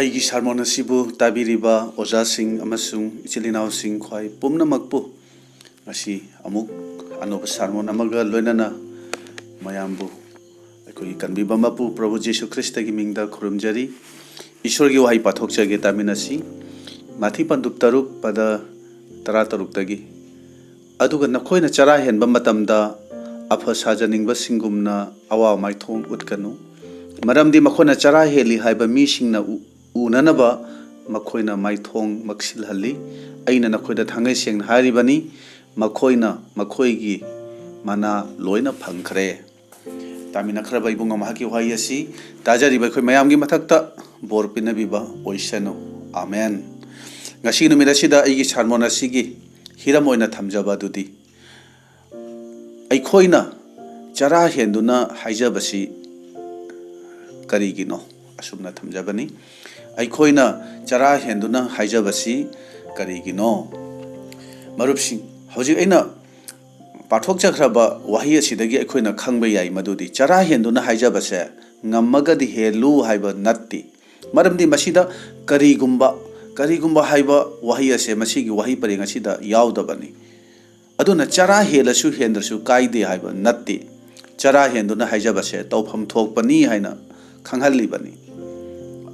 ꯑꯩꯒꯤ ꯁꯔꯃꯣꯟ ꯑꯁꯤꯕꯨ ꯇꯥꯕꯤꯔꯤꯕ ꯑꯣꯖꯥꯁꯤꯡ ꯑꯃꯁꯨꯡ ꯏꯆꯤꯜ ꯏꯅꯥꯎꯁꯤꯡ ꯈ꯭ꯋꯥꯏ ꯄꯨꯝꯅꯃꯛꯄꯨ ꯉꯁꯤ ꯑꯃꯨꯛ ꯑꯅꯧꯕ ꯁꯔꯃꯣꯟ ꯑꯃꯒ ꯂꯣꯏꯅꯅ ꯃꯌꯥꯝꯕꯨ ꯑꯩꯈꯣꯏꯒꯤ ꯀꯟꯕꯤꯕ ꯃꯄꯨ ꯄ꯭ꯔꯚꯨ ꯖꯤꯁꯨ ꯈ꯭ꯔꯤꯁꯇꯒꯤ ꯃꯤꯡꯗ ꯈꯨꯔꯨꯝꯖꯔꯤ ꯏꯁꯣꯔꯒꯤ ꯋꯥꯍꯩ ꯄꯥꯊꯣꯛꯆꯒꯦ ꯇꯥꯃꯤꯟꯅꯁꯤ ꯃꯊꯤ ꯄꯟꯗꯨꯞ 6 ꯄꯗ 13 ꯑꯗꯨꯒ ꯅꯈꯣꯏꯅ ꯆꯔꯥ ꯍꯦꯟꯕ ꯃꯇꯝꯗ ꯑꯐ ꯁꯥꯖꯅꯤꯡꯕꯁꯤꯡꯒꯨꯝꯅ ꯑꯋꯥ ꯃꯥꯏꯊꯣꯡ ꯎꯠꯀꯅꯨ ꯃꯔꯝꯗꯤ ꯃꯈꯣꯏꯅ ꯆꯔꯥ ꯍꯦꯜꯂꯤ ꯍꯥꯏꯕ ꯃꯤꯁꯤꯡꯅ ꯎꯅꯅꯕ ꯃꯈꯣꯏꯅ ꯃꯥꯏꯊꯣꯡ ꯃꯛꯁꯤꯜꯍꯜꯂꯤ ꯑꯩꯅ ꯅꯈꯣꯏꯗ ꯊꯥꯡꯒꯩ ꯁꯦꯡꯅ ꯍꯥꯏꯔꯤꯕꯅꯤ ꯃꯈꯣꯏꯅ ꯃꯈꯣꯏꯒꯤ ꯃꯅꯥ ꯂꯣꯏꯅ ꯐꯪꯈ꯭ꯔꯦ ꯇꯥꯃꯤꯟꯅꯈ꯭ꯔꯕ ꯏꯕꯨꯡ ꯃꯍꯥꯛꯀꯤ ꯋꯥꯍꯩ ꯑꯁꯤ ꯇꯥꯖꯔꯤꯕ ꯑꯩꯈꯣꯏ ꯃꯌꯥꯝꯒꯤ ꯃꯊꯛꯇ ꯕꯣꯔ ꯄꯤꯅꯕꯤꯕ ꯑꯣꯏꯁꯅꯨ ꯑꯃꯦꯟ ꯉꯁꯤ ꯅꯨꯃꯤꯠ ꯑꯁꯤꯗ ꯑꯩꯒꯤ ꯁꯔꯃꯣꯟ ꯑꯁꯤꯒꯤ ꯍꯤꯔꯝ ꯑꯣꯏꯅ ꯊꯝꯖꯕ ꯑꯗꯨꯗꯤ ꯑꯩꯈꯣꯏꯅ ꯆꯔꯥ ꯍꯦꯟꯗꯨꯅ ꯍꯥꯏꯖꯕꯁꯤ ꯀꯔꯤꯒꯤꯅꯣ ꯑꯁꯨꯝꯅ ꯊꯝꯖꯕꯅꯤ ꯑꯩꯈꯣꯏꯅ ꯆꯔꯥ ꯍꯦꯟꯗꯨꯅ ꯍꯥꯏꯖꯕꯁꯤ ꯀꯔꯤꯒꯤꯅꯣ ꯃꯔꯨꯞꯁꯤꯡ ꯍꯧꯖꯤꯛ ꯑꯩꯅ ꯄꯥꯊꯣꯛꯆꯈ꯭ꯔꯕ ꯋꯥꯍꯩ ꯑꯁꯤꯗꯒꯤ ꯑꯩꯈꯣꯏꯅ ꯈꯪꯕ ꯌꯥꯏ ꯃꯗꯨꯗꯤ ꯆꯔꯥ ꯍꯦꯟꯗꯨꯅ ꯍꯥꯏꯖꯕꯁꯦ ꯉꯝꯃꯒꯗꯤ ꯍꯦꯜꯂꯨ ꯍꯥꯏꯕ ꯅꯠꯇꯦ ꯃꯔꯝꯗꯤ ꯃꯁꯤꯗ ꯀꯔꯤꯒꯨꯝꯕ ꯍꯥꯏꯕ ꯋꯥꯍꯩ ꯑꯁꯦ ꯃꯁꯤꯒꯤ ꯋꯥꯍꯩ ꯄꯔꯦꯡ ꯑꯁꯤꯗ ꯌꯥꯎꯗꯕꯅꯤ ꯑꯗꯨꯅ ꯆꯔꯥ ꯍꯦꯜꯂꯁꯨ ꯍꯦꯟꯗ꯭ꯔꯁꯨ ꯀꯥꯏꯗꯦ ꯍꯥꯏꯕ ꯅꯠꯇꯦ ꯆꯔꯥ ꯍꯦꯟꯗꯨꯅ ꯍꯥꯏꯖꯕꯁꯦ ꯇꯧꯐꯝ ꯊꯣꯛꯄꯅꯤ ꯍꯥꯏꯅ ꯈꯪꯍꯜꯂꯤꯕꯅꯤ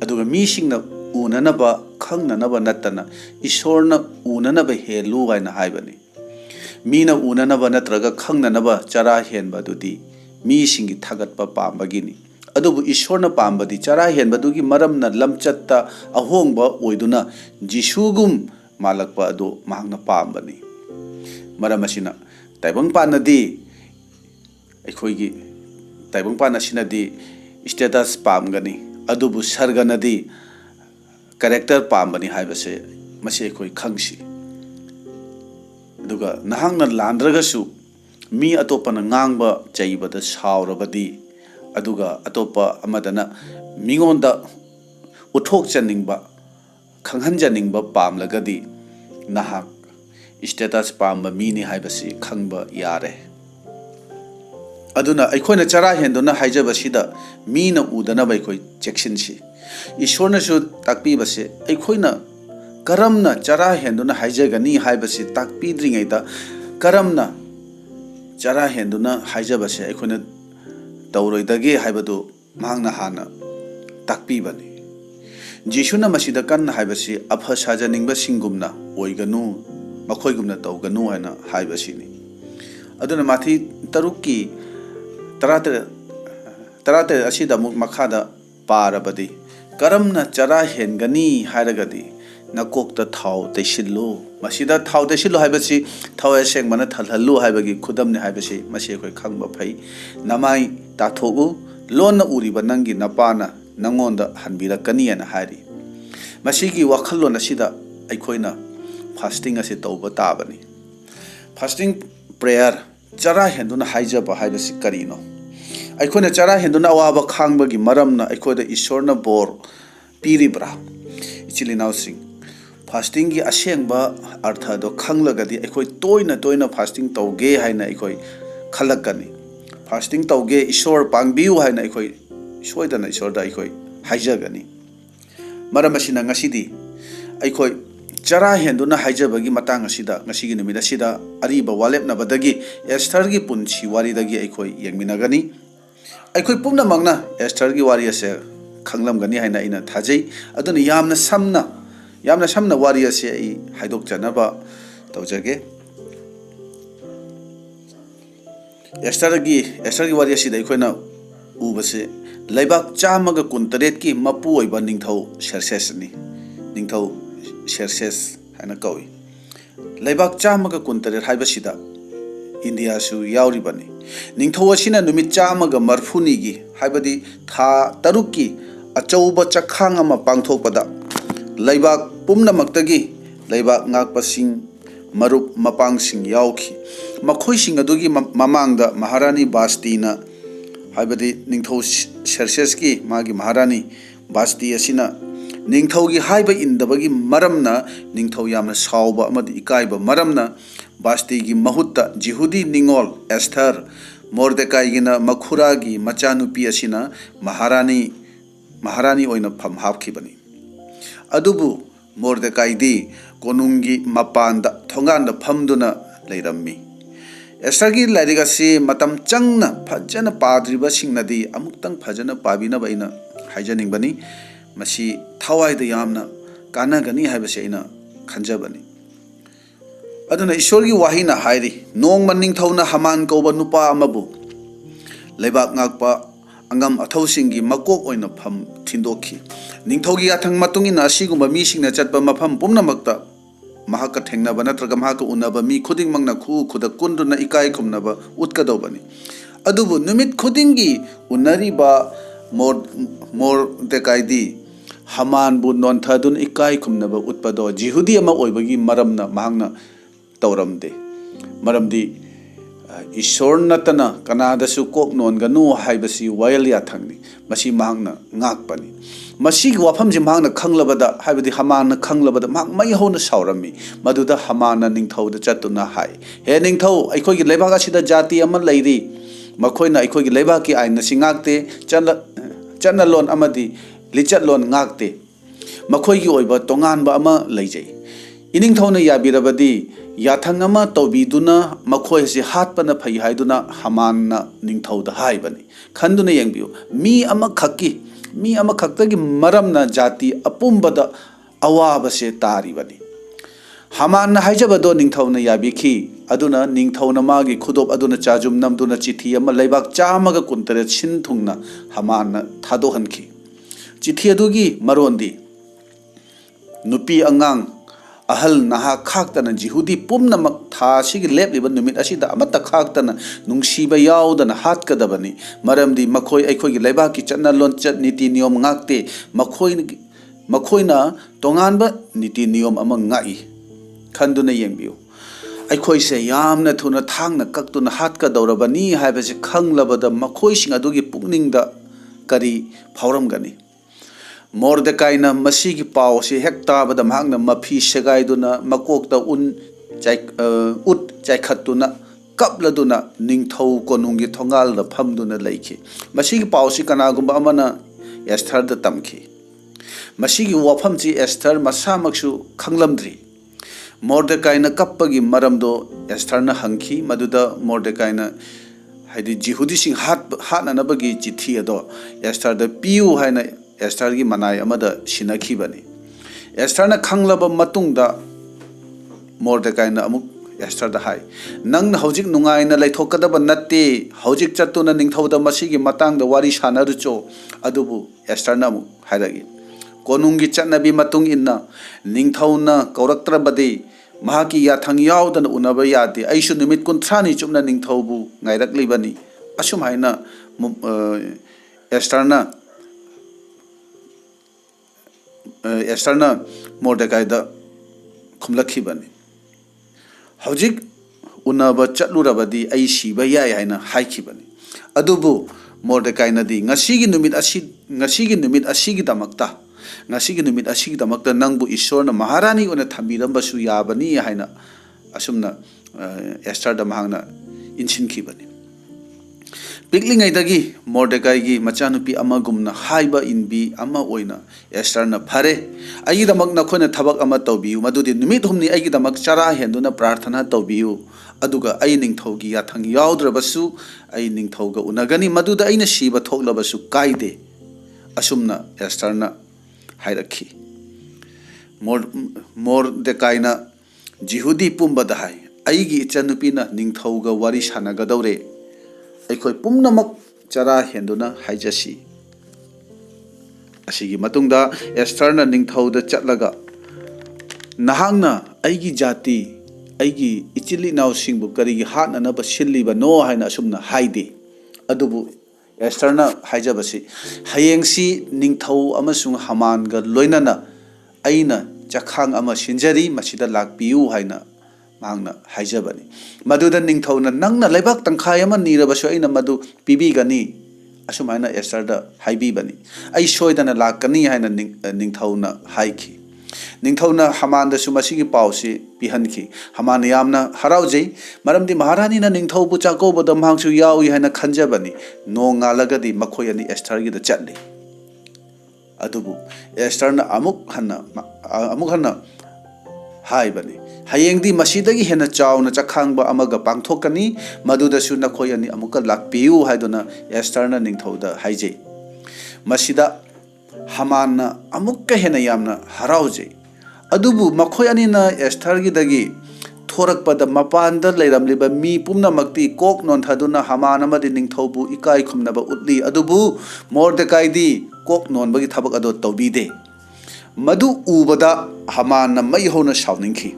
ꯑꯗꯨꯒ ꯃꯤꯁꯤꯡꯅ ꯎꯅꯅꯕ ꯈꯪꯅꯅꯕ ꯅꯠꯇꯅ ꯏꯁꯣꯔꯅ ꯎꯅꯅꯕ ꯍꯦꯜꯂꯨ ꯍꯥꯏꯅ ꯍꯥꯏꯕꯅꯤ ꯃꯤꯅ ꯎꯅꯅꯕ ꯅꯠꯇ꯭ꯔꯒ ꯈꯪꯅꯅꯕ ꯆꯔꯥ ꯍꯦꯟꯕ ꯑꯗꯨꯗꯤ ꯃꯤꯁꯤꯡꯒꯤ ꯊꯥꯒꯠꯄ ꯄꯥꯝꯕꯒꯤꯅꯤ ꯑꯗꯨꯕꯨ ꯏꯁꯣꯔꯅ ꯄꯥꯝꯕꯗꯤ ꯆꯔꯥ ꯍꯦꯟꯕꯗꯨꯒꯤ ꯃꯔꯝꯅ ꯂꯝꯆꯠꯇ ꯑꯍꯣꯡꯕ ꯑꯣꯏꯗꯨꯅ ꯖꯤꯁꯨꯒꯨꯝ ꯃꯥꯜꯂꯛꯄ ꯑꯗꯨ ꯃꯍꯥꯛꯅ ꯄꯥꯝꯕꯅꯤ ꯃꯔꯝ ꯑꯁꯤꯅ ꯇꯥꯏꯕꯪꯄꯥꯟꯅꯗꯤ ꯑꯩꯈꯣꯏꯒꯤ ꯇꯥꯏꯕꯪꯄꯥꯟ ꯑꯁꯤꯅꯗꯤ ꯁ꯭ꯇꯦꯇꯁ ꯄꯥꯝꯒꯅꯤ ꯑꯗꯨꯕꯨ ꯁꯔꯒꯅꯗꯤ ꯀꯦꯔꯦꯛꯇꯔ ꯄꯥꯝꯕꯅꯤ ꯍꯥꯏꯕꯁꯦ ꯃꯁꯤ ꯑꯩꯈꯣꯏ ꯈꯪꯁꯤ ꯑꯗꯨꯒ ꯅꯍꯥꯛꯅ ꯂꯥꯟꯗ꯭ꯔꯒꯁꯨ ꯃꯤ ꯑꯇꯣꯞꯄꯅ ꯉꯥꯡꯕ ꯆꯩꯕꯗ ꯁꯥꯎꯔꯕꯗꯤ ꯑꯗꯨꯒ ꯑꯇꯣꯞꯄ ꯑꯃꯗꯅ ꯃꯤꯉꯣꯟꯗ ꯎꯠꯊꯣꯛꯆꯅꯤꯡꯕ ꯈꯪꯍꯟꯖꯅꯤꯡꯕ ꯄꯥꯝꯂꯒꯗꯤ ꯅꯍꯥꯛ ꯁ꯭ꯇꯦꯇꯁ ꯄꯥꯝꯕ ꯃꯤꯅꯤ ꯍꯥꯏꯕꯁꯤ ꯈꯪꯕ ꯌꯥꯔꯦ ꯑꯗꯨꯅ ꯑꯩꯈꯣꯏꯅ ꯆꯔꯥ ꯍꯦꯟꯗꯨꯅ ꯍꯥꯏꯖꯕꯁꯤꯗ ꯃꯤꯅ ꯎꯗꯅꯕ ꯑꯩꯈꯣই ꯆꯦꯛꯁꯤꯟꯁꯤ ꯏꯁꯣꯔꯅꯁꯨ ꯇꯥꯛꯄꯤꯕꯁꯦ ꯑꯩꯈꯣꯏꯅ ꯀꯔꯝꯅ ꯆꯔꯥ ꯍꯦꯟꯗꯨꯅ ꯍꯥꯏꯖꯒꯅꯤ ꯍꯥꯏꯕꯁꯤ ꯇꯥꯛꯄꯤꯗ꯭ꯔꯤꯉꯩꯗ ꯀꯔꯝꯅ ꯆꯔꯥ ꯍꯦꯟꯗꯨꯅ ꯍꯥꯏꯖꯕꯁꯦ ꯑꯩꯈꯣꯏꯅ ꯇꯧꯔꯣꯏꯗꯒꯦ ꯍꯥꯏꯕꯗꯨ ꯃꯍꯥꯛꯅ ꯍꯥꯟꯅ ꯇꯥꯛꯄꯤꯕꯅꯤ ꯖꯤꯁꯨꯅ ꯃꯁꯤꯗ ꯀꯟꯅ ꯍꯥꯏꯕꯁꯤ ꯑꯐ ꯁꯥꯖꯅꯤꯡꯕꯁꯤꯡꯒꯨꯝꯅ ꯑꯣꯏꯒꯅꯨ ꯃꯈꯣꯏꯒꯨꯝꯅ ꯇꯧꯒꯅꯨ ꯍꯥꯏꯅ ꯍꯥꯏꯕꯁꯤꯅꯤ ꯑꯗꯨꯅ ꯃꯊꯤ 6:13 ꯑꯁꯤꯗ ꯑꯃꯨꯛ ꯃꯈꯥꯗ ꯄꯥꯔꯕꯗꯤ ꯀꯔꯝꯅ ꯆꯔꯥ ꯍꯦꯟꯒꯅꯤ ꯍꯥꯏꯔꯒꯗꯤ ꯅꯀꯣꯛꯇ ꯊꯥꯎ ꯇꯩꯁꯤꯜꯂꯨ ꯃꯁꯤꯗ ꯊꯥꯎ ꯇꯩꯁꯤꯜꯂꯨ ꯍꯥꯏꯕꯁꯤ ꯊꯋꯥꯏ ꯑꯁꯦꯡꯕꯅ ꯊꯜꯍꯜꯂꯨ ꯍꯥꯏꯕꯒꯤ ꯈꯨꯗꯝꯅꯤ ꯍꯥꯏꯕꯁꯤ ꯃꯁꯤ ꯑꯩꯈꯣꯏ ꯈꯪꯕ ꯐꯩ ꯅꯃꯥꯏ ꯇꯥꯊꯣꯛꯎ ꯂꯣꯟꯅ ꯎꯔꯤꯕ ꯅꯪꯒꯤ ꯅꯄꯥꯅ ꯅꯪꯉꯣꯟꯗ ꯍꯟꯕꯤꯔꯛꯀꯅꯤ ꯍꯥꯏꯅ ꯍꯥꯏꯔꯤ ꯃꯁꯤꯒꯤ ꯋꯥꯈꯜꯂꯣꯟ ꯑꯁꯤꯗ ꯑꯩꯈꯣꯏꯅ ꯐꯥꯁꯇꯤꯡ ꯑꯁꯤ ꯇꯧꯕ ꯇꯥꯕꯅꯤ ꯐꯥꯁꯇꯤꯡ ꯄ꯭ꯔꯦꯌꯔ ꯆꯔꯥ ꯍꯦꯟꯗꯨꯅ ꯍꯥꯏꯖꯕ ꯍꯥꯏꯕꯁꯤ ꯀꯔꯤꯅꯣ ꯑꯩꯈꯣꯏꯅ ꯆꯔꯥ ꯍꯦꯟꯗꯨꯅ ꯑꯋꯥꯕ ꯈꯥꯡꯕꯒꯤ ꯃꯔꯝꯅ ꯑꯩꯈꯣꯏꯗ ꯏꯁꯣꯔꯅ ꯕꯣꯔ ꯄꯤꯔꯤꯕ꯭ꯔꯥ ꯏꯆꯤꯜ ꯏꯅꯥꯎꯁꯤꯡ ꯐꯥꯁꯇꯤꯡꯒꯤ ꯑꯁꯦꯡꯕ ꯑꯔꯊꯗꯣ ꯈꯪꯂꯒꯗꯤ ꯑꯩꯈꯣꯏ ꯇꯣꯏꯅ ꯐꯥꯁꯇꯤꯡ ꯇꯧꯒꯦ ꯍꯥꯏꯅ ꯑꯩꯈꯣꯏ ꯈꯜꯂꯛꯀꯅꯤ ꯐꯥꯁꯇꯤꯡ ꯇꯧꯒꯦ ꯏꯁꯣꯔ ꯄꯥꯡꯕꯤꯌꯨ ꯍꯥꯏꯅ ꯑꯩꯈꯣꯏ ꯁꯣꯏꯗꯅ ꯏꯁꯣꯔꯗ ꯑꯩꯈꯣꯏ ꯍꯥꯏꯖꯒꯅꯤ ꯃꯔꯝ ꯑꯁꯤꯅ ꯉꯁꯤꯗꯤ ꯑꯩꯈꯣꯏ ꯆꯔꯥ ꯍꯦꯟꯗꯨꯅ ꯍꯥꯏꯖꯕꯒꯤ ꯃꯇꯥꯡ ꯑꯁꯤꯗ ꯉꯁꯤꯒꯤ ꯅꯨꯃꯤꯠ ꯑꯁꯤꯗ ꯑꯔꯤꯕ ꯋꯥꯂꯦꯞꯅꯕꯗꯒꯤ ꯑꯦꯁꯊꯔꯒꯤ ꯄꯨꯟꯁꯤ ꯋꯥꯔꯤꯗꯒꯤ ꯑꯩꯈꯣꯏ ꯌꯦꯡꯃꯤꯟꯅꯒꯅꯤ ꯑꯩꯈꯣꯏ ꯄꯨꯝꯅꯃꯛꯅ ꯑꯦꯁꯊꯔꯒꯤ ꯋꯥꯔꯤ ꯑꯁꯦ ꯈꯪꯂꯝꯒꯅꯤ ꯍꯥꯏꯅ ꯑꯩꯅ ꯊꯥꯖꯩ ꯑꯗꯨꯅ ꯌꯥꯝꯅ ꯁꯝꯅ ꯋꯥꯔꯤ ꯑꯁꯤ ꯑꯩ ꯍꯥꯏꯗꯣꯛꯆꯅꯕ ꯇꯧꯖꯒꯦ ꯑꯦꯁꯊꯔꯒꯤ ꯋꯥꯔꯤ ꯑꯁꯤꯗ ꯑꯩꯈꯣꯏꯅ ꯎꯕꯁꯦ ꯂꯩꯕꯥꯛ 129ꯀꯤ ꯃꯄꯨ ꯑꯣꯏꯕ ꯅꯤꯡꯊꯧ ꯁꯦꯔꯁꯦꯁꯅꯤ ꯅꯤꯡꯊꯧ ꯁꯦꯔꯁꯦꯁ ꯍꯥꯏꯅ ꯀꯧꯏ ꯂꯩꯕꯥꯛ 129 ꯍꯥꯏꯕꯁꯤꯗ ꯏꯟꯗꯤꯌꯥꯁꯨ ꯌꯥꯎꯔꯤꯕꯅꯤ ꯅꯤꯡꯊꯧ ꯑꯁꯤꯅ ꯅꯨꯃꯤꯠ 130ꯅꯤꯒꯤ ꯍꯥꯏꯕꯗꯤ ꯊꯥ 6ꯀꯤ ꯑꯆꯧꯕ ꯆꯈꯥꯡ ꯑꯃ ꯄꯥꯡꯊꯣꯛꯄꯗ ꯂꯩꯕꯥꯛ ꯄꯨꯝꯅꯃꯛꯇꯒꯤ ꯂꯩꯕꯥꯛ ꯉꯥꯛꯄꯁꯤꯡ ꯃꯔꯨꯞ ꯃꯄꯥꯡꯁꯤꯡ ꯌꯥꯎꯈꯤ ꯃꯈꯣꯏꯁꯤꯡ ꯑꯗꯨꯒꯤ ꯃꯃꯥꯡꯗ ꯃꯍꯥꯔꯥꯅꯤ ꯕꯥꯁꯇꯤꯅ ꯍꯥꯏꯕꯗꯤ ꯅꯤꯡꯊꯧ ꯁꯦꯔꯁꯦꯁꯀꯤ ꯃꯥꯒꯤ ꯃꯍꯥꯔꯥꯅꯤ ꯕꯥꯁꯇꯤ ꯑꯁꯤꯅ ꯅꯤꯡꯊꯧꯒꯤ ꯍꯥꯏꯕ ꯏꯟꯗꯕꯒꯤ ꯃꯔꯝꯅ ꯅꯤꯡꯊꯧ ꯌꯥꯝꯅ ꯁꯥꯎꯕ ꯑꯃꯗꯤ ꯏꯀꯥꯏꯕ ꯃꯔꯝꯅ ꯕꯥꯁꯇꯤꯒꯤ ꯃꯍꯨꯠꯇ ꯖꯤꯍꯨꯗꯤ ꯅꯤꯡꯉꯣꯜ ꯑꯦꯁꯊꯔ ꯃꯣꯔꯗꯦꯀꯥꯏꯒꯤꯅ ꯃꯈꯨꯔꯥꯒꯤ ꯃꯆꯥꯅꯨꯄꯤ ꯑꯁꯤꯅ ꯃꯍꯥꯔꯥꯅꯤ ꯑꯣꯏꯅ ꯐꯝ ꯍꯥꯞꯈꯤꯕꯅꯤ अदुबु मोर्देकाईदी कोनुंगी मपानदा थोंगानदा फमदुना लेरम्मी एस्टरगी लाइरिक असि मतम चंगना फजन पाद्रिबा सिंगनदी अमुक्तंग फजन पाबिना बैना हाइजनिंगबनी मसी थवाइदा यामना कानागनी हाइबसे इना खंजबनी अदुना ईश्वरगी वाहिना हाइरी नोंग मनिंग थौना हमान कौबा नुपा अमबु लेबाक ngakpa angam athausingi makok oina pham thindokhi ningthogi athang matungina asigumba mi singna chatpa mafam pumnamakta mahaka thengna banatraga mahaka unaba mi khuding mangna khu khuda kunduna ikai khumnaba utkadobani adubu numit khudingi unari ba mor dekaidi haman bu non thadun ikai khumnaba utpado jihudi ama oibagi maramna mahangna tauramde maramdi ईश्वर नतना कनादसु Coke नोनगनु हाइबसी वायलिया थंगनी मसी मांगना ngakpani मसी वाफम जे मांगना खंगलबदा हाइबदी हमान खंगलबदा मांग मै होना सावरमी मदुदा हमान निंगथौद चतुना हाय हे निंगथौ अखोगी लेबाग असिदा जाति अमा Larry मखोइना अखोगी लेबाग की आइन सिंगाकते चन loan अमदी लिचत loan ngakte मखोगी ओइबा तोंगानबा अमा लैजै इनिंगथौना याबिरबदी याथंग अमा तौबीदुना मखोय से हातपना फै हाइदुना हमानना निंगथौदा हाइबनी खंदुना यंगबियो मी अमा खक्तगी मरमना जाति अपुंबदा अवाबसे तारिबनी हमानना हाइजबदो निंगथौना याबिखी अदुना निंगथौना मागी खुदोब अदुना चाजुम नमदुना चिठी अमा लैबाक चामगा कुंतरे छिनथुंगना हमानना थादोहनखी चिठी अदुगी मरोंदी नुपी अंगांग अहल नहा खाक्तना जिहुदी पुमनमक थासिगी लेबलिबा नुमित असिदा अमत्ता खाक्तना नुंगसीबा याउदना हातकदबनी मरमदी मखोय अखोयगी लेबाकी चन्ना लोन चत नीति नियम ngakte मखोयना तोंगानबा नीति नियम अमा ngai खंदुना यंगबियो अखोयसे यामना थुना थांगना कक्तुना हातकदौरबनी हाइबसे खंगलबदा मखोयसिंग अदुगी पुकनिंगदा करी फावरमगनी मोर्देकाईना मसीगी पावसे हेक ताबदा महंगना मफी सेगाइदुना मकोकता उत चाइखत्तुना कपलदुना निंगथौ कोनुंगी थोंगालदा फमदुना लैखि मसीगी पावसे कनागुंबा अमना एस्थरदा तमखि मसीगी वाफमची एस्थर मसामक्सु खंगलमद्री मोर्देकाईना कप्पगी मरमदो एस्थरना हंखि मदुदा मोर्देकाईना हाइदि जिहुदीसिंग हातननबगी चिठी अदो एस्थरदा पियु हाइना एस्टर की मनाई अमदा सिनखिबनी एस्टर खंगलब मतुंगदा मोर्देकाईना अमुक एस्टर दा हाई नंग हौजिक नुंगाइना लैथोकदब नत्ते हौजिक चत्तुना निंगथौदा मसीगी मतांगदा वारी सानरुचो अदुबु एस्टर ना अमुक हाइरगी कोनुंगी चन्नबी मतुंग इन्ना निंगथौना कौरक्त्रबदे महाकी याथंग याउदना उनबा यादे आइसु निमित कुंथ्रानी चुमना निंगथौबु गाइरक्लिबनी असुम हाइना एस्टरना मोर्देकाईदा खुमलखिबनी हौजिक उनबा चलुरबदी आई सिबा याय हाइना हाइखिबनी अदुबु मोर्देकाईनादी ngasiगी numit asigi damakta nangbu ईश्वरना महारानी ओना थंबिरंबसु याबनी हाइना असुमना एस्टर दा महंगना इनसिनखिबनी पिकलिंगैदगी मोर्देकाईगी मचानुपी अमगुमना हाइबा इनबी अमा ओइना एस्टरना फरे अइदमक नखोना थबक अमा तौबियु मदुदि निमित हुमनी अइदमक चरा हेंदुना प्रार्थना तौबियु अदुगा अइ निंगथौगी याथंग याउद्रबसु अइ निंगथौगा उनगनी मदुदा अइना सीबा थोकलबसु काइदे असुमना एस्टरना हाइरखी मोर्देकाईना जिहुदी पुंबदा हाइ अइगी इचनुपीना निंगथौगा वारी सानगदौरे अखोई पुमनमक चरा हेंदुना हाइजसी असिगी मतुंगदा एस्टरना निंगथौदा चटलगा नहांगना अइगी जाति अइगी इचिली नाउसिंगबु करिगी हातननबा सिल्लिबा नो हाइना असुमना हाइदे अदुबु एस्टरना हाइजबसी हयेंसी निंगथौ अमसुंग हमानगा लोइनना अइना चखांग अमा सिंजरी मसिदा लाकपियु हाइना मांगना हाइजबनी मदुदा निंगथौना नंगना लेबाक तंखाय अमा नीरबसु अइना मदु पिबीगनी असुमाइना एस्टरदा हाइबीबनी अइ सोइदना लाकनी हाइना निंगथौना हाइखी निंगथौना हमानदसु मसिगी पावसे पिहनखी हमान यामना हराउजै मरमदि महारानीना निंगथौबु चाकोबदा मांगसु याउइ हाइना खंजबनी नोंगालगदी मखोय अनि एस्टरगी दा चटली अदुबु एस्टरना अमुक हन्ना हाइबनी हयेंदी मसीदगी हेन चावना चखांगबा अमगा पांगथोकनी मदुदसु नखोय अनि अमुक लाक्पियु हाइदुना एस्टरना निंगथौदा हाइजे मसीदा हमानना अमुक हेन यामना हराउजे अदुबु मखोय अनिना एस्टरगी दगी थोरकपद मपानदा लेरमलिबा मी पुमनमक्ति कोक नोनथादुना हमान अमदि निंगथौबु इकाई खुमनबा उतली अदुबु मोर्देकाइदी कोक नोनबगी थबक अदो तौबीदे मधु उबदा हमान मई होना सावनिंखी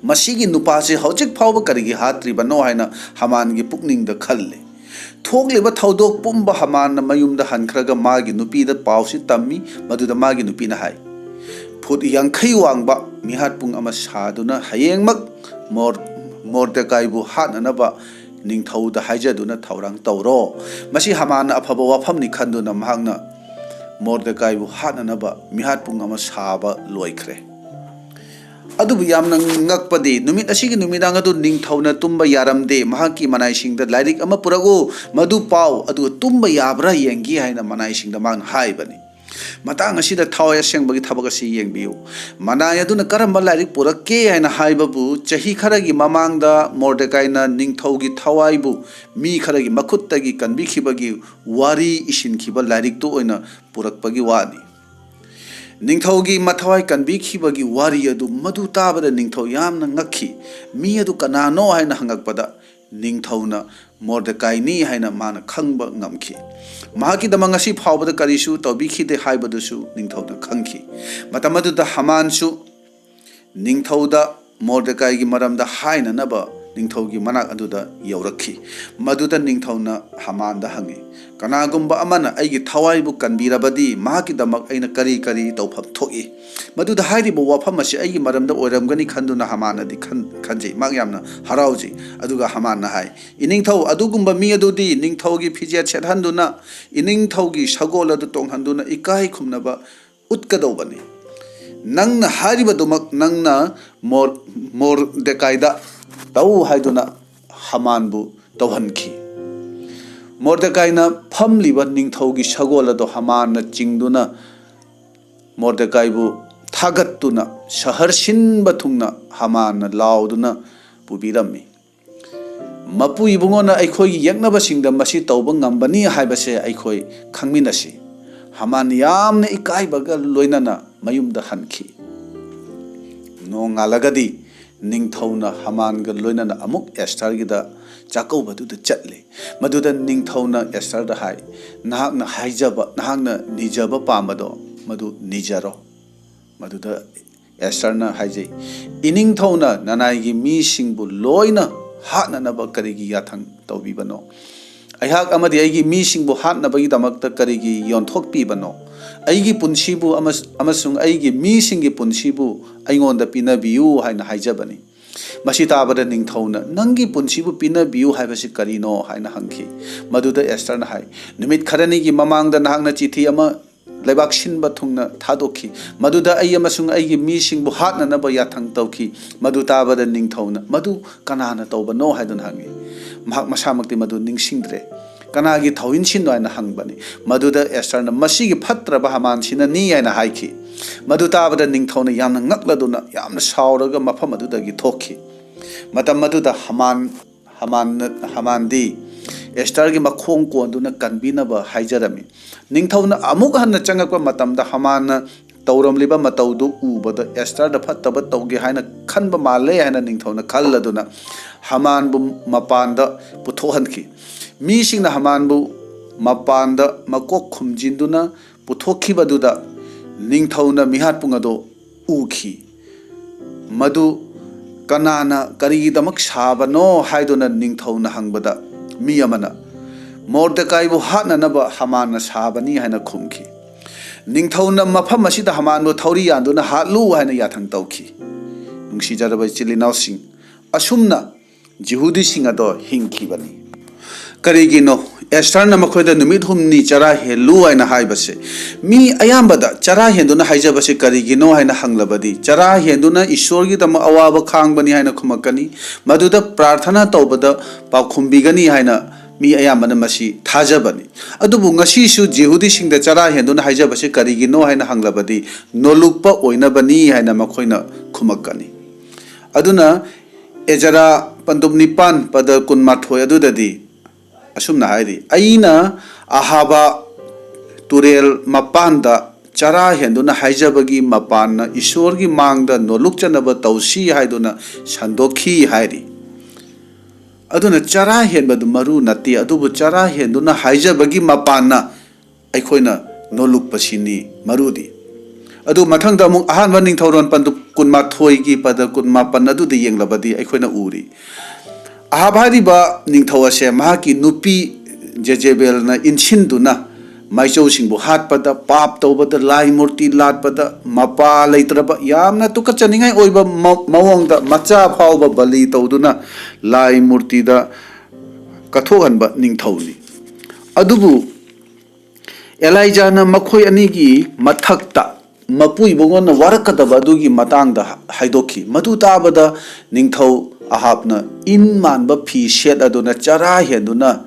मसीगी नुपासे हौजिक फावब करिगी हात्रिबनो हाइना हमानगी पुकनिंगदा खल्ले थोगलेबा थौदोक पुंबा हमान मयुमदा हनखरगा मागी नुपीदा पावसी तम्मी मधुदा मागी नुपीना हाय फुट यांखै वांगबा मिहात पुंग अमा सादुना हयेंगमक मोर्देकाइबु हाननबा निंगथौदा हाइजदुना थौरांग तौरो मसी हमान अफबा वाफमनि खंदुना महांगना मोर्देकाइबु हाननबा मिहात पुंग अमा साबा लोइखरे अदुबु यामना ngakpadi numit asigi numidang adu ningthauna tumba yaramde mahaki manaisingda lairik ama purago madu pau adu tumba yabra yengi haina manaisingda man haibani matang asida thawaya sengbagi thabagasi yengbiu manai aduna karamba lairik purakke haina haibabu chahi kharagi mamangda mordekai-na ningthaugi thawaibu mi kharagi makhuttagi kanbikhibagi wari isinkhiba lairik to oina purakpagi wani निंगथौगी मथवाई कनबीखिबगी वारी अदु मधु ताबदा Ningthou यामना ngakhi मी अदु कनानो हाइना हंगकपदा निंगथौना मोर्देकाइनी हाइना माना खंगबा ngamखि माकी दमंगसी फावबदा करिसु तौबीखिदे हाइबदुसु निंगथौना खंखि मतमदुदा हमानसु निंगथौदा मोर्देकाइगी मरमदा हाइना नबा निंगथौगी मनाक अदुदा यौरखि मदुदा निंगथौना हमानदा हंगे कनागुंबा अमना आइगी थवाइबु कनबीरबदी माकी दमक आइना करी करी तौफम थोई मदुदा हाइरिबो वाफम असे आइगी मरमदा ओइरमगनी खंदुना हमानदी खंजे माग यामना हराउजे अदुगा हमानना हाय इनिंगथौ अदुगुंबा मी अदुदी निंगथौगी फिजिया छेदहंदुना इनिंगथौगी सगोल अदु तोंगहंदुना इकाई खुमनबा उत्कदौबनी नंगना हारिबदुमक नंगना मोर्देकाइदा तौ हाइदुना हमानबु तौहनखि मोर्देकाइना फमलिबा निंगथौगी सगोलदो हमानना चिंगदुना मोर्देकाइबु थागत्तुना शहर सिनबा थुंगना हमानना लाउदुना पुबिरम्मि मपु इबुंगोना अखोई यक्नबा सिंगदा मसि तौबा ngambani हाइबसे अखोई खंगमिनसि हमान यामना इकाइबगा लोइनना मयुमदा हनखि नोंगालगदी निंगथौना हमानगा लोइनना अमुक एस्टरगिदा चाकौबदुदा चटले मदुदा निंगथौना एस्टरदा हाय नाहकना हाइजबा नाहकना निजबा पामबदो मदु निजरो मदुदा एस्टरना हाइजे इनिंगथौना ननाइगी मीसिंगबु लोइना हातननबा करिगी याथंग तौबिबनो अहाक अमदि आइगी मीसिंगबु हातनबगी दमकता करिगी योनथोकपिबनो आइगी पुनसिबु अमसुंग आइगी मीसिंगी पुनसिबु आइगोंदा पिनबियु हाइना हाइजबनी मसी ताबदा निंगथौना नंगी पुनसिबु पिनबियु हाइबसि करिनो हाइना हंखि मदुदा एस्टरना हाय निमित खरनिगी ममांगदा नाहकना चिठी अमा लेबाक सिनबा थुंगना थादोखि मदुदा आई अमसुंग आइगी मीसिंगबु हातननबा याथंग तौखि मदु ताबदा निंगथौना मदु कनाना तौबनो हाइदुन हंगि महक मसामक्ति मदु निंगसिंद्रे कनागी थौइनसिनो हाइना हंगबनी मदुदा एस्टरना मसीगी फत्रबा हमानसिना नि हाइना हाइखि मदु ताबदा निंगथौना यामना ngakladuna यामना सावरगा मफम अदुदगी थोखि मतम मदुदा हमानदी एस्टरगी मखोंग कोंदुना कनबिनबा हाइजरमी निंगथौना अमुक हन्ना चंगकपा मतमदा हमानना तौरमलिबा मतौदु उबदा एस्टरदा फत्तबा तौगे हाइना खनबा माले हाइना निंगथौना खल्लदुना हमानबु मपानदा पुथोहनखि मीसिंगना हमानबु मपानदा मकोक खुमजिंदुना पुथोखिबदुदा निंगथौना मिहात पुंगदो उखि मदु कनाना करिगिदमक साबनो हाइदुना निंगथौना हंगबदा मी अमना मोर्देकाइबु हातननबा हमानना साबनी हाइना खुमखि निंगथौना मफम असिदा हमानबु थौरी यान्दुना हातलु हाइना याथंग तौखि नुंसिजरबा चिलिनाउसिंग असुमना जिहुदी सिंगदो हिंखिबनी करिगिनो एस्टरना मखोयदा नुमित हुमनी चरा हेलु हाइना हाइबसे मी अयामबदा चरा हेंदुना हाइजबसे करिगिनो हाइना हंगलबदी चरा हेंदुना ईश्वरगी दम अवाब खांगबनी हाइना खुमकनी मदुदा प्रार्थना तौबदा पाखुंबिगनी हाइना mi ayamana masi thajabani adubu ngasisu jehudi singda chara henduna haijabase karigino haina hanglabadi nolukpa oinabani haina makhoina khumakani aduna ejara pandum nipan pada kun mathoi adudadi asumna hairi aina ahaba turel mapanda chara henduna haijabagi mapana ishorgi mangda noluk chanaba tausi haiduna sandokhi hairi aduna chara henbadu maru nati adubu chara henduna haijabagi mapana aikoina noluk pasini marudi adu mathangda amuk ahanba ningthauron pandu kunma thoigi pada kunma pan adu de yenglabadi aikoina uri ahabhariba ningthawase mahaki nupi jejebel na inchinduna maichau singbu hatpada pap tawbada lai murti latpada mapa leitraba yamna tukachaningai oiba mawongda macha phawba bali tawduna lai murti da kathohanba ningthawni adubu Elijah na makhoi anigi mathakta mapui bongona warakadaba adugi matangda haidoki madu tabada ningthau ahabna in manba phi shet aduna chara henduna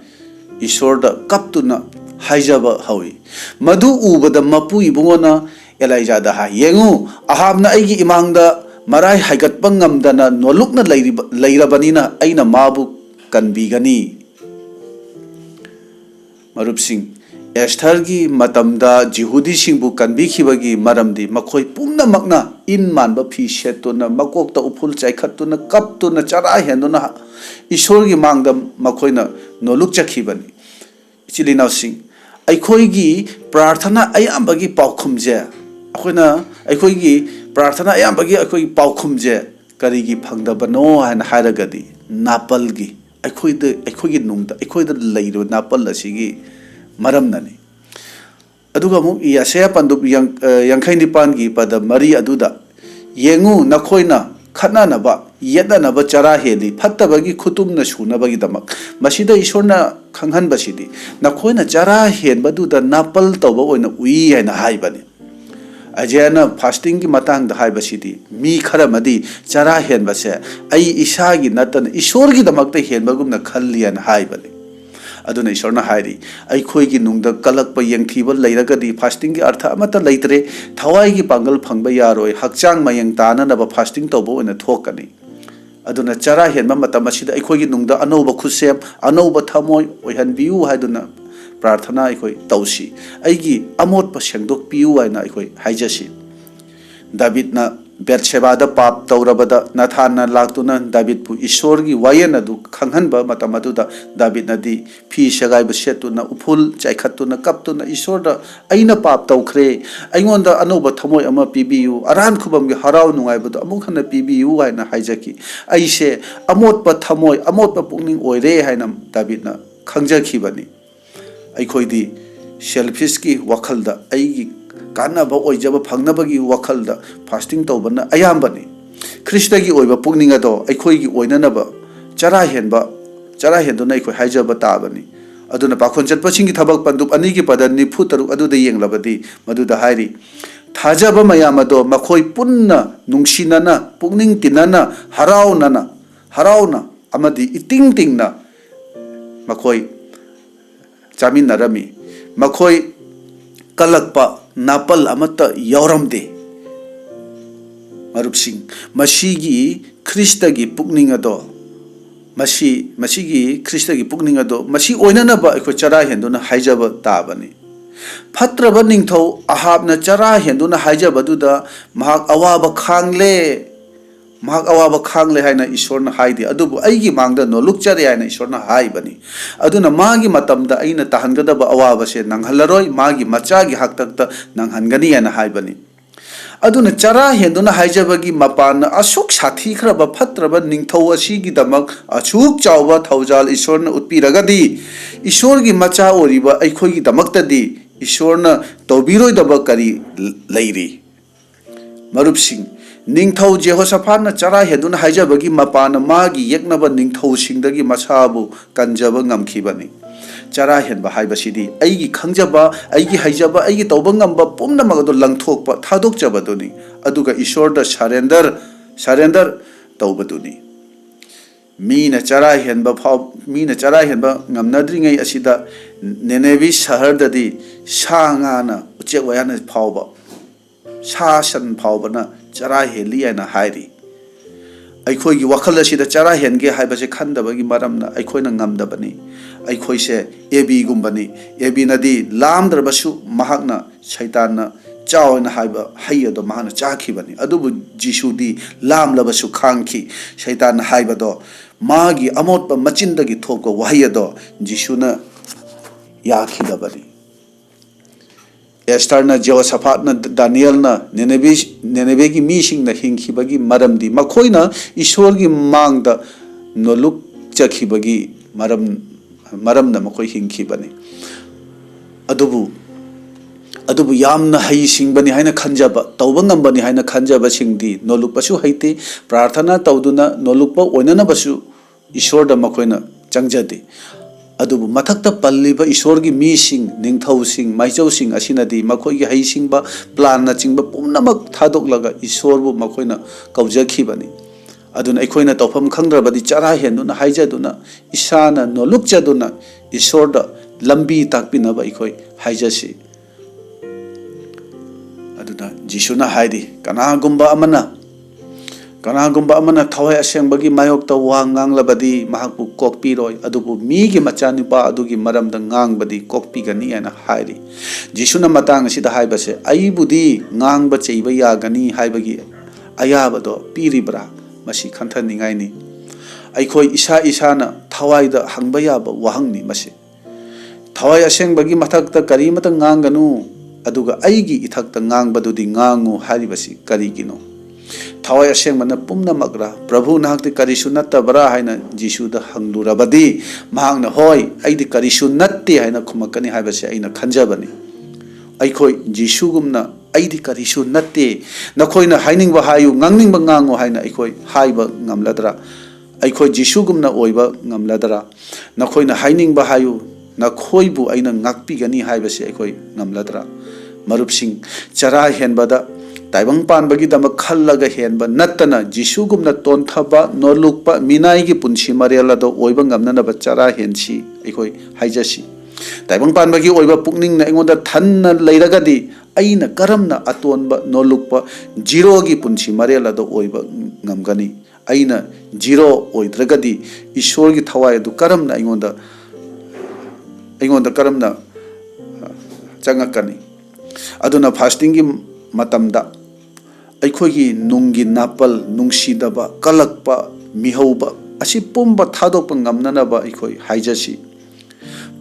ishorda kaptuna haijaba hawi madu ubada mapu ibungona Elijah da ha yengu ahabna aigi imangda marai haigatpa ngamdana nolukna leirabanina aina mabu kanbigani marup sing Esther gi matamda jihudi singbu kanbikhibagi maramdi makhoi pumna makna in manba phi shetuna makokta uphul chaikhatuna kaptuna chara henduna ishor gi mangda makhoina noluk chakhibani chilinaw sing aikoigi prarthana ayambagi paukhumje akoina aikoigi prarthana ayambagi aikoigi paukhumje karigi phangdabano hana haragadi napalgi aikoigi nungda aikoida leiro napal asigi maramnani aduga mu yasaya pandup yankhai nipan gi pada mari aduda yengu nakhoina khatna ba yeda na ba chara heli phattabagi khutumna sunabagi damak masida ishorna khanghan basidi nakhoina chara hen baduda napal tawba oina ui haina haibani ajena fasting gi matang da haibasidi mi kharamadi chara hen base ai isa gi natan ishor gi damak ta hen bagumna khallian haibani aduna ishorna hairi ai khoi gi nungda kalakpa yengthiba leiragadi fasting gi artha amata leitre thawai gi pangal phangba yaroi hakchang mayeng tana na ba fasting tawbo oina thokani aduna chara henma matam asida ai khoi gi nungda anoba khusem anoba thamoi oihan biu haiduna prarthana ai khoi tausi ai gi amot pa sengdok piu aina ai khoi haijasi David na Bathsheba da pap taurabada Nathan na laktuna David pu ishor gi wayen adu khanghanba matam aduda David na di phi shagai ba setuna uphul chaikhatuna kaptuna ishor da aina pap taukhre aingonda anoba thamoi ama pibiu aran khubam gi harau nungai badu amuk hana pibiu haina haijaki aise amot pa thamoi amot pa pungning oire haina David na khangjakhibani aikhoidi selfish ki wakhalda aigi kanaba oijaba phangnabagi wakhalda fasting tawbana ayambani kristagi oiba pugninga do aikhoigi oinanaba chara henduna aikoi haijaba tabani aduna pakhon chatpachingi thabak pandup anigi padan nifu taru aduda yenglabadi maduda hairi thajaba mayamado makhoi punna nungsinana pugning tinana harauna amadi iting tingna makhoi chamin narami makhoi kalakpa napal amata yauramde marup sing masigi kristagi pukninga do masigi kristagi pukninga do masi oinana ba ko chara henduna haijaba tabani phatraba ningthau ahabna chara henduna haijaba duda mahak awaba khangle haina ishorna haidi adubu aigi mangda no lukchare haina ishorna haibani aduna magi matamda aina tahangadaba awaba se nanghalaroi magi machagi haktakta nanghangani haina haibani aduna chara henduna haijabagi mapana asuk sathi khraba phatraba ningthau asigi damak achuk chawba thaujal ishorna utpiragadi ishorgi macha oriba aikhoigi damaktadi ishorna tobiroi daba kari leiri marup sing Ningthau Jehoshaphat na chara henduna haijabagi mapana magi yeknaba ningthau singdagi masabu kanjaba ngamkhibani chara henba haibasidi aigi khangjaba aigi haijaba aigi tawba ngamba pumna magado langthokpa thadokjabaduni aduga ishorda surrender tawbaduni Meena चरा हेनबा फाव मीना चरा हेनबा ngamnadringai asida Nineveh shahardadi shangana uchek wayana phawba shasan phawbana chara heli aina hairi aikhoi gi wakhal asida chara henge haibase khandabagi maramna aikhoi na ngamdabani aikhoi se ebi gumbani ebi nadi lamdrabasu mahakna shaitanna chawna haiba hayado mahana chakhibani adubu jisudi lamlabasu khangki shaitan haibado magi amotba machindagi thokko wahayado jisuna yakhidabani Esther na Jehoshaphat na Daniel na Nineveh gi mising na hingkhibagi maramdi makhoina ishwar gi mangda noluk chakhibagi maram na makhoi hingkhibani adubu yamna hai singbani haina khanjaba tawba ngambani haina khanjaba singdi nolukpasu haite prarthana tawduna nolukpa oinana basu ishwar da makhoina changjade adubu mathakta palliba ishwar gi mi sing ningthau sing maichau sing asinadi makhoi gi hai singba plan na chingba pumnamak thadoklaga ishwar bu makhoina kaujakhibani aduna aikhoina tawpham khangrabadi chara henduna haijaduna isana nolukchaduna ishwar da lambi takpinaba aikhoi haijasi aduna jisuna haidi kanagumba amana thawai asengbagi mayokta wa nganglabadi mahakpu kokpiroi adubu migi machanipa adugi maramda ngangbadi kokpigani ana hairi jisuna matang asida haibase aibudi ngangba cheiba yagani haibagi ayabado piribra masi khanthaningai ni aikhoi isana thawai da hangba yaba wahangni masi thawai asengbagi mathakta karimata nganganu aduga aigi ithakta ngangbadudi ngangu haribasi karigino thawai asengmana pumna magra prabhu nahakti karisu nattabra haina jisuda hangdurabadi mahangna hoi aidi karisu natte haina khumakani haibase aina khanjabani aikhoi jisugumna aidi karisu natte nakhoina hainingba hayu ngangningba ngango haina aikhoi haiba ngamladra aikhoi jisugumna oiba ngamladra nakhoina hainingba hayu nakhoibu aina ngakpigani haibase aikhoi ngamladra marupsing chara henbada taibang panbagi dama khallaga henba nattana jisugumna tonthaba nolukpa minaigi punsi mariala do oiba ngamnana ba chara hensi aikoi haijasi taibang panbagi oiba pukning na engonda thanna leiragadi aina karamna atonba nolukpa zero gi punsi mariala do oiba ngamgani aina zero oidragadi ishwar gi thawai du karamna engonda karamna changakani aduna fasting gi matamda aikhoi nungi napal nungsidaba kalakpa mihauba asi pumba thadokpa ngamnanaba aikhoi haijasi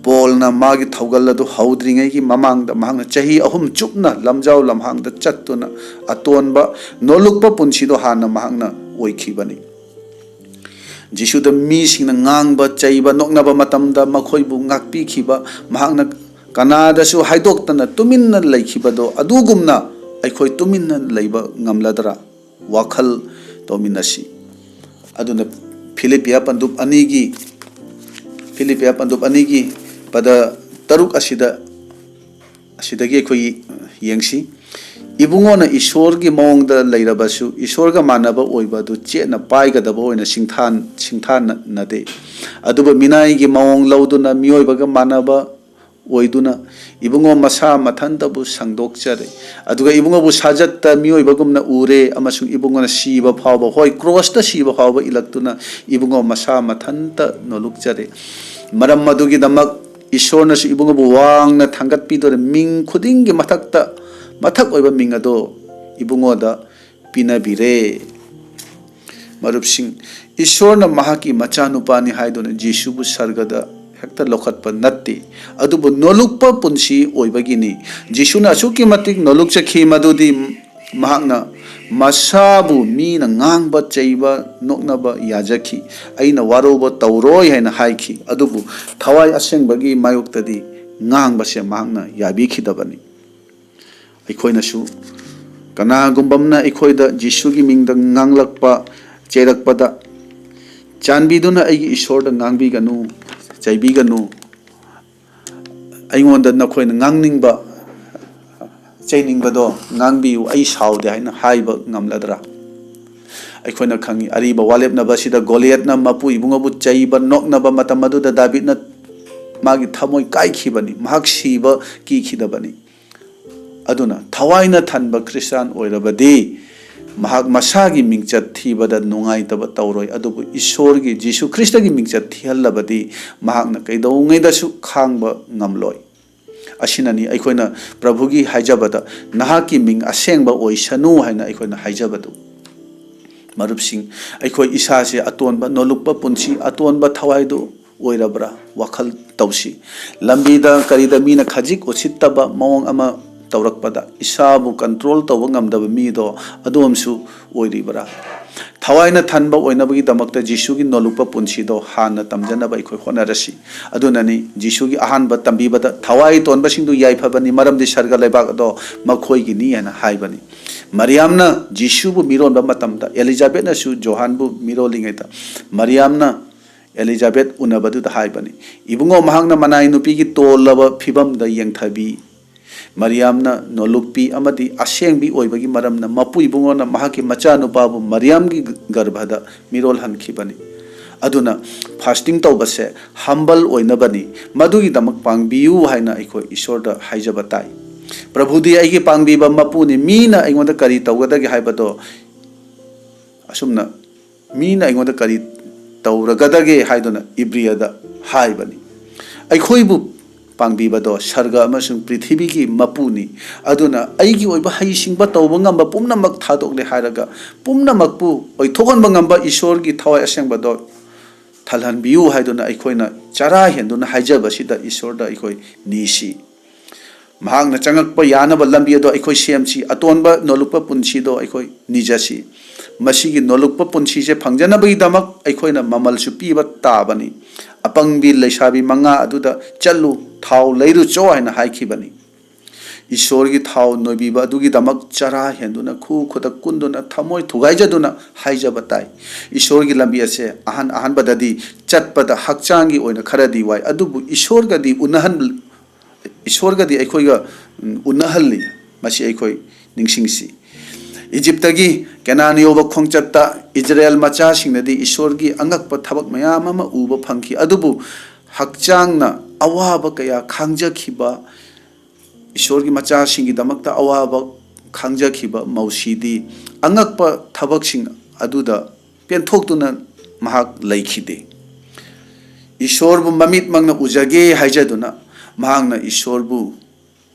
polna magi thaugaladu haudringai gi mamangda mahangna chahi ahum chupna lamjau lamhangda chattuna atonba nolukpa punsido hana mahangna oikhibani jisuda mi singna ngangba chaiba noknaba matamda makhoibu ngakpi khiba mahangna kanada su haidoktana tuminna laikhibado adugumna aikhoi tuminna leiba ngamladra wakhal tominasi aduna Philippiya pandup anigi pada taruk asidagi aikhoi yengsi ibungona ishwar gi mongda leirabasu ishwar ga manaba oiba du chena paigadaba oina singthan nade aduba minai gi mong lauduna mioiba ga manaba oiduna ibungo masa mathantabu sangdokchare aduga ibungo bu sajatta mioibagumna ure amasung ibungo na siba phawba hoi cross ta siba phawba ilaktuna ibungo masa mathanta nolukchare maram madugi damak ishorna su ibungo bu wangna thangat pidore ming khudingi mathak oiba ming ado ibungo da pinabire marupsing ishorna mahaki machanupani haidona jisu bu sargada hekta lokhatpa natti adubu nolukpa punsi oibagini jisuna asuki matik nolukchakhi madudi mahakna masabu mina ngangba chaiba noknaba yajakhi aina waroba tawroi haina haikhi adubu thawai asengbagi mayoktadi ngangba se mahakna yabikhidabani aikhoina su kana gumbamna aikhoida jisugi mingda nganglakpa cherakpada chanbiduna aigi ishorda ngangbiganu chaibiganu aingonda nakhoina ngangningba chainingbado ngangbiu ai saude haina haiba ngamladra ꯑꯩꯈꯣꯏꯅ ꯈꯪꯉꯤ ꯑꯔꯤꯕ ꯋꯥꯂꯦꯞꯅꯕꯁꯤꯗ ꯒꯣꯂꯤꯌꯠꯅ ꯃꯄꯨ ꯏꯕꯨꯡꯉꯣꯕꯨ ꯆꯩꯕ ꯅꯣꯛꯅꯕ ꯃꯇꯝ ꯑꯗꯨꯗ ꯗꯥꯕꯤꯗꯅ ꯃꯥꯒꯤ ꯊꯃꯣꯏ ꯀꯥꯏꯈꯤꯕꯅꯤ, ꯃꯍꯥꯛ ꯁꯤꯕ ꯀꯤꯈꯤꯗꯕꯅꯤ꯫ ꯑꯗꯨꯅ ꯊꯋꯥꯏꯅ ꯊꯟꯕ ꯈ꯭ꯔꯤꯁꯇꯥꯟ ꯑꯣꯏꯔꯕꯗꯤ ꯃꯍꯥꯛ ꯃꯁꯥꯒꯤ ꯃꯤꯡꯆꯠ ꯊꯤꯕꯗ ꯅꯨꯡꯉꯥꯏꯇꯕ ꯇꯧꯔꯣꯏ, ꯑꯗꯨꯕꯨ ꯏꯁꯣꯔꯒꯤ ꯖꯤꯁꯨ ꯈ꯭ꯔꯤꯁꯇꯒꯤ ꯃꯤꯡꯆꯠ ꯊꯤꯍꯜꯂꯕꯗꯤ ꯃꯍꯥꯛꯅ ꯀꯩꯗꯧꯉꯩꯗꯁꯨ ꯈꯥꯡꯕ ꯉꯝꯂꯣꯏ꯫ ꯑꯁꯤꯅꯅꯤ ꯑꯩꯈꯣꯏꯅ ꯄ꯭ꯔꯚꯨꯒꯤ ꯍꯥꯏꯖꯕꯗ ꯅꯍꯥꯛꯀꯤ ꯃꯤꯡ ꯑꯁꯦꯡꯕ ꯑꯣꯏꯁꯅꯨ ꯍꯥꯏꯅ ꯑꯩꯈꯣꯏꯅ ꯍꯥꯏꯖꯕꯗꯨ꯫ ꯃꯔꯨꯞꯁꯤꯡ, ꯑꯩꯈꯣꯏ ꯏꯁꯥꯁꯦ ꯑꯇꯣꯟꯕ ꯅꯣꯂꯨꯛꯄ ꯄꯨꯟꯁꯤ, ꯑꯇꯣꯟꯕ ꯊꯋꯥꯏꯗꯨ ꯑꯣꯏꯔꯕ꯭ꯔꯥ ꯋꯥꯈꯜ ꯇꯧꯁꯤ꯫ ꯂꯝꯕꯤꯗ ꯀꯔꯤꯗ ꯃꯤꯅ ꯈꯖꯤꯛ ꯎꯁꯤꯠꯇꯕ ꯃꯑꯣꯡ ꯑꯃ ꯇꯧꯔꯛꯄꯗ ꯏꯁꯥꯕꯨ ꯀꯟꯇ꯭ꯔꯣꯜ ꯇꯧꯕ ꯉꯝꯗꯕ ꯃꯤꯗꯣ ꯑꯗꯣꯝꯁꯨ ꯑꯣꯏꯔꯤꯕ꯭ꯔꯥ? ꯊꯋꯥꯏꯅ ꯊꯟꯕ ꯑꯣꯏꯅꯕꯒꯤꯗꯃꯛꯇ ꯖꯤꯁꯨꯒꯤ ꯅꯣꯂꯨꯛꯄ ꯄꯨꯟꯁꯤꯗꯣ ꯍꯥꯟꯅ ꯇꯝꯖꯅꯕ ꯑꯩꯈꯣꯏ ꯍꯣꯠꯅꯔꯁꯤ꯫ ꯑꯗꯨꯅꯅꯤ ꯖꯤꯁꯨꯒꯤ ꯑꯍꯥꯟꯕ ꯇꯝꯕꯤꯕꯗ ꯊꯋꯥꯏ ꯇꯣꯟꯕꯁꯤꯡꯗꯨ ꯌꯥꯏꯐꯕꯅꯤ, ꯃꯔꯝꯗꯤ ꯁꯔꯒ ꯂꯩꯕꯥꯛ ꯑꯗꯣ ꯃꯈꯣꯏꯒꯤꯅꯤ ꯍꯥꯏꯅ ꯍꯥꯏꯕꯅꯤ꯫ ꯃꯔꯤꯌꯥꯝꯅ ꯖꯤꯁꯨꯕꯨ ꯃꯤꯔꯣꯟꯕ ꯃꯇꯝꯗ ꯑꯦꯂꯤꯖꯥꯕꯦꯠꯅꯁꯨ ꯖꯣꯍꯥꯟꯕꯨ ꯃꯤꯔꯣꯜꯂꯤꯉꯩꯗ ꯃꯔꯤꯌꯥꯝꯅ ꯑꯦꯂꯤꯖꯥꯕꯦꯠ ꯎꯅꯕꯗꯨꯗ ꯍꯥꯏꯕꯅꯤ, ꯏꯕꯨꯡꯉꯣ ꯃꯍꯥꯛꯅ ꯃꯅꯥꯏ ꯅꯨꯄꯤꯒꯤ ꯇꯣꯜꯂꯕ ꯐꯤꯕꯝꯗ ꯌꯦꯡꯊꯕꯤ꯫ ꯃꯔꯤꯌꯥꯝꯅ ꯅꯣꯂꯨꯛꯄꯤ ꯑꯃꯗꯤ ꯑꯁꯦꯡꯕꯤ ꯑꯣꯏꯕꯒꯤ ꯃꯔꯝꯅ ꯃꯄꯨ ꯏꯕꯨꯡꯉꯣꯅ ꯃꯍꯥꯛꯀꯤ ꯃꯆꯥꯅꯨꯄꯥꯕꯨ ꯃꯔꯤꯌꯥꯝꯒꯤ ꯒꯔꯚꯗ ꯃꯤꯔꯣꯜꯍꯟꯈꯤꯕꯅꯤ꯫ ꯑꯗꯨꯅ ꯐꯥꯁꯇꯤꯡ ꯇꯧꯕꯁꯦ ꯍꯝꯕꯜ ꯑꯣꯏꯅꯕꯅꯤ, ꯃꯗꯨꯒꯤꯗꯃꯛ ꯄꯥꯡꯕꯤꯌꯨ ꯍꯥꯏꯅ ꯑꯩꯈꯣই ꯏꯁꯣꯔꯗ ꯍꯥꯏꯖꯕ ꯇꯥꯏ꯫ ꯄ꯭ꯔꯚꯨꯗꯤ ꯑꯩꯒꯤ ꯄꯥꯡꯕꯤꯕ ꯃꯄꯨꯅꯤ, ꯃꯤꯅ ꯑꯩꯉꯣꯟꯗ ꯀꯔꯤ ꯇꯧꯒꯗꯒꯦ ꯍꯥꯏꯕꯗꯣ ꯑꯁꯨꯝꯅ ꯃꯤꯅ ꯑꯩꯉꯣꯟꯗ ꯀꯔꯤ ꯇꯧꯔꯒꯗꯒꯦ ꯍꯥꯏꯗꯨꯅ ꯏꯕ꯭ꯔꯤꯌꯗ ꯍꯥꯏꯕꯅꯤ꯫ ꯑꯩꯈꯣꯏꯕꯨ ꯄꯥꯡꯕꯤꯕꯗꯣ ꯁꯔꯒ ꯑꯃꯁꯨꯡ ꯄ꯭ꯔꯤꯊꯤꯕꯤꯒꯤ ꯃꯄꯨꯅꯤ, ꯑꯗꯨꯅ ꯑꯩꯒꯤ ꯑꯣꯏꯕ ꯍꯩꯁꯤꯡꯕ ꯇꯧꯕ ꯉꯝꯕ ꯄꯨꯝꯅꯃꯛ ꯊꯥꯗꯣꯛꯂꯦ ꯍꯥꯏꯔꯒ ꯄꯨꯝꯅꯃꯛꯄꯨ ꯑꯣꯏꯊꯣꯛꯍꯟꯕ ꯉꯝꯕ ꯏꯁꯣꯔꯒꯤ ꯊꯋꯥꯏ ꯑꯁꯦꯡꯕꯗꯣ ꯊꯜꯍꯟꯕꯤꯌꯨ ꯍꯥꯏꯗꯨꯅ ꯑꯩꯈꯣꯏꯅ ꯆꯔꯥ ꯍꯦꯟꯗꯨꯅ ꯍꯥꯏꯖꯕꯁꯤꯗ ꯏꯁꯣꯔꯗ ꯑꯩꯈꯣꯏ ꯅꯤꯁꯤ꯫ ꯃꯍꯥꯛꯅ ꯆꯪꯉꯛꯄ ꯌꯥꯅꯕ ꯂꯝꯕꯤ ꯑꯗꯣ ꯑꯩꯈꯣꯏ ꯁꯦꯝꯁꯤ, ꯑꯇꯣꯟꯕ ꯅꯣꯂꯨꯛꯄ ꯄꯨꯟꯁꯤꯗꯣ ꯑꯩꯈꯣꯏ ꯅꯤꯖꯁꯤ꯫ ꯃꯁꯤꯒꯤ ꯅꯣꯂꯨꯛꯄ ꯄꯨꯟꯁꯤꯁꯦ ꯐꯪꯖꯅꯕꯒꯤꯗꯃꯛ ꯑꯩꯈꯣꯏꯅ ꯃꯃꯜꯁꯨ ꯄꯤꯕ ꯇꯥꯕꯅꯤ꯫ ꯑꯄꯪꯕꯤ ꯂꯩꯁꯥꯕꯤ ꯃꯉꯥ ꯑꯗꯨꯗ ꯆꯠꯂꯨ, ꯊꯥꯎ ꯂꯩꯔꯨꯆꯣ ꯍꯥꯏꯅ ꯍꯥꯏꯈꯤꯕꯅꯤ꯫ ꯏꯁꯣꯔꯒꯤ ꯊꯥꯎ ꯅꯣꯏꯕꯤꯕ ꯑꯗꯨꯒꯤꯗꯃꯛ ꯆꯔꯥ ꯍꯦꯟꯗꯨꯅ ꯈꯨ ꯈꯨꯗꯛ ꯀꯨꯟꯗꯨꯅ ꯊꯃꯣꯏ ꯊꯨꯒꯥꯏꯖꯗꯨꯅ ꯍꯥꯏꯖꯕ ꯇꯥꯏ꯫ ꯏꯁꯣꯔꯒꯤ ꯂꯝꯕꯤ ꯑꯁꯦ ꯑꯍꯥꯟꯕꯗꯗꯤ ꯆꯠꯄꯗ ꯍꯛꯆꯥꯡꯒꯤ ꯑꯣꯏꯅ ꯈꯔꯗꯤ ꯋꯥꯏ, ꯑꯗꯨꯕꯨ ꯏꯁꯣꯔꯒꯗꯤ ꯑꯩꯈꯣꯏꯒ ꯎꯅꯍꯜꯂꯤ, ꯃꯁꯤ ꯑꯩꯈꯣꯏ ꯅꯤꯡꯁꯤꯡꯁꯤ꯫ ꯏꯖꯤꯞꯇꯒꯤ ꯀꯦꯅꯥꯟ ꯌꯧꯕ ꯈꯣꯡꯆꯠꯇ ꯏꯖꯔꯦꯜ ꯃꯆꯥꯁꯤꯡꯅꯗꯤ ꯏꯁꯣꯔꯒꯤ ꯑꯉꯛꯄ ꯊꯕꯛ ꯃꯌꯥꯝ ꯑꯃ ꯎꯕ ꯐꯪꯈꯤ, ꯑꯗꯨꯕꯨ ꯍꯛꯆꯥꯡꯅ ꯑꯋꯥꯕ ꯀꯌꯥ ꯈꯥꯡꯖꯈꯤꯕ ꯏꯁꯣꯔꯒꯤ ꯃꯆꯥꯁꯤꯡꯒꯤꯗꯃꯛꯇ ꯑꯋꯥꯕ ꯈꯥꯡꯖꯈꯤꯕ ꯃꯧꯁꯤꯗꯤ ꯑꯉꯛꯄ ꯊꯕꯛꯁꯤꯡ ꯑꯗꯨꯗ ꯄꯦꯟꯊꯣꯛꯇꯨꯅ ꯃꯍꯥꯛ ꯂꯩꯈꯤꯗꯦ꯫ ꯏꯁꯣꯔꯕꯨ ꯃꯃꯤꯠꯃꯛꯅ ꯎꯖꯒꯦ ꯍꯥꯏꯖꯗꯨꯅ ꯃꯍꯥꯛꯅ ꯏꯁꯣꯔꯕꯨ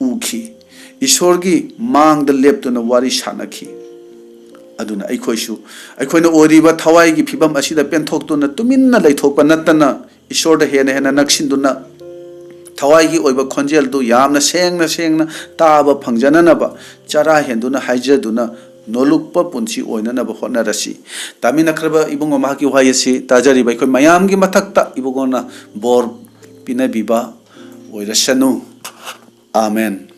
ꯎꯈꯤ, ꯏꯁꯣꯔꯒꯤ ꯃꯥꯡꯗ ꯂꯦꯞꯇꯨꯅ ꯋꯥꯔꯤ ꯁꯥꯅꯈꯤ꯫ ꯑꯗꯨꯅ ꯑꯩꯈꯣꯏꯁꯨ ꯑꯩꯈꯣꯏꯅ ꯑꯣꯏꯔꯤꯕ ꯊꯋꯥꯏꯒꯤ ꯐꯤꯕꯝ ꯑꯁꯤꯗ ꯄꯦꯟꯊꯣꯛꯇꯨꯅ ꯇꯨꯃꯤꯟꯅ ꯂꯩꯊꯣꯛꯄ ꯅꯠꯇꯅ ꯏꯁꯣꯔꯗ ꯍꯦꯟꯅ ꯍꯦꯟꯅ ꯅꯛꯁꯤꯟꯗꯨꯅ ꯊꯋꯥꯏꯒꯤ ꯑꯣꯏꯕ ꯈꯣꯟꯖꯦꯜꯗꯨ ꯌꯥꯝꯅ ꯁꯦꯡꯅ ꯇꯥꯕ ꯐꯪꯖꯅꯅꯕ ꯆꯔꯥ ꯍꯦꯟꯗꯨꯅ ꯍꯥꯏꯖꯗꯨꯅ ꯅꯣꯂꯨꯛꯄ ꯄꯨꯟꯁꯤ ꯑꯣꯏꯅꯅꯕ ꯍꯣꯠꯅꯔꯁꯤ꯫ ꯇꯥꯃꯤꯟꯅꯈ꯭ꯔꯕ ꯏꯕꯨꯡꯉꯣ, ꯃꯍꯥꯛꯀꯤ ꯋꯥꯍꯩ ꯑꯁꯤ ꯇꯥꯖꯔꯤꯕ ꯑꯩꯈꯣꯏ ꯃꯌꯥꯝꯒꯤ ꯃꯊꯛꯇ ꯏꯕꯨꯡꯉꯣꯅ ꯕꯣꯔ ꯄꯤꯅꯕꯤꯕ ꯑꯣꯏꯔꯁꯅꯨ꯫ ꯑꯥꯃꯦꯟ꯫